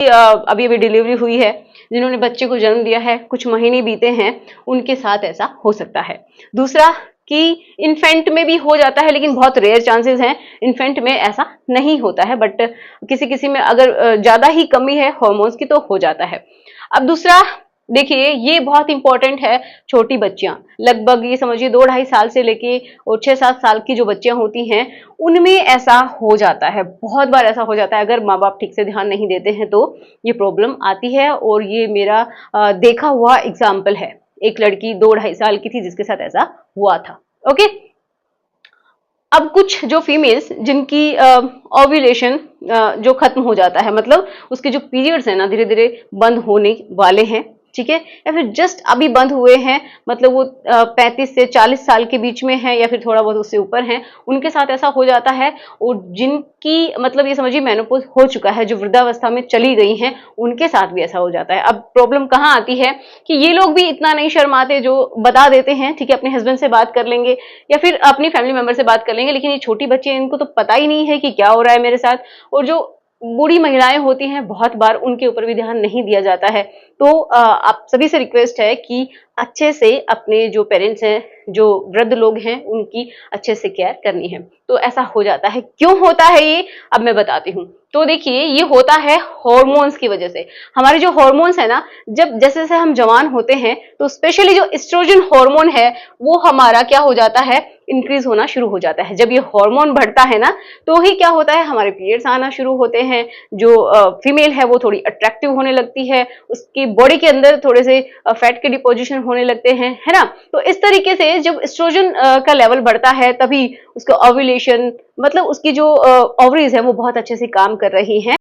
अभी अभी डिलीवरी हुई है, जिन्होंने बच्चे को जन्म दिया है, कुछ महीने बीते हैं, उनके साथ ऐसा हो सकता है। दूसरा कि इन्फेंट में भी हो जाता है, लेकिन बहुत रेयर चांसेस हैं। इन्फेंट में ऐसा नहीं होता है, बट किसी किसी में अगर ज्यादा ही कमी है हार्मोन्स की तो हो जाता है। अब दूसरा देखिए, ये बहुत इंपॉर्टेंट है, छोटी बच्चियां, लगभग ये समझिए 2-2.5 साल से लेके और 6-7 साल की जो बच्चियां होती हैं, उनमें ऐसा हो जाता है। बहुत बार ऐसा हो जाता है, अगर माँ बाप ठीक से ध्यान नहीं देते हैं तो ये प्रॉब्लम आती है। और ये मेरा देखा हुआ एग्जाम्पल है। एक लड़की 2-2.5 साल की थी जिसके साथ ऐसा हुआ था। ओके, अब कुछ जो फीमेल्स जिनकी ओव्यूलेशन जो खत्म हो जाता है, मतलब उसके जो पीरियड्स है ना धीरे धीरे बंद होने वाले हैं, ठीक है, या फिर जस्ट अभी बंद हुए हैं, मतलब वो 35 से 40 साल के बीच में है या फिर थोड़ा बहुत उससे ऊपर है, उनके साथ ऐसा हो जाता है। और जिनकी मतलब ये समझिए मेनोपॉज हो चुका है, जो वृद्धावस्था में चली गई हैं, उनके साथ भी ऐसा हो जाता है। अब प्रॉब्लम कहाँ आती है कि ये लोग भी इतना नहीं शर्माते, जो बता देते हैं, ठीक है, अपने हस्बैंड से बात कर लेंगे या फिर अपनी फैमिली मेंबर से बात कर लेंगे, लेकिन ये छोटी बच्ची है, इनको तो पता ही नहीं है कि क्या हो रहा है मेरे साथ। और जो बूढ़ी महिलाएं होती हैं, बहुत बार उनके ऊपर भी ध्यान नहीं दिया जाता है। तो आप सभी से रिक्वेस्ट है कि अच्छे से अपने जो पेरेंट्स हैं, जो वृद्ध लोग हैं, उनकी अच्छे से केयर करनी है। तो ऐसा हो जाता है, क्यों होता है ये अब मैं बताती हूँ। तो देखिए, ये होता है हॉर्मोन्स की वजह से। हमारे जो हॉर्मोन्स है ना, जब जैसे जैसे हम जवान होते हैं, तो स्पेशली जो एस्ट्रोजन हार्मोन है, वो हमारा क्या हो जाता है, इंक्रीज होना शुरू हो जाता है। जब ये हार्मोन बढ़ता है ना, तो ही क्या होता है, हमारे पीरियड्स आना शुरू होते हैं। जो फीमेल है वो थोड़ी अट्रैक्टिव होने लगती है, उसकी बॉडी के अंदर थोड़े से फैट के डिपोजिशन होने लगते हैं, है ना। तो इस तरीके से जब एस्ट्रोजन का लेवल बढ़ता है, तभी उसका ओव्यूलेशन, मतलब उसकी जो ओवरीज है वो बहुत अच्छे से काम कर रही हैं।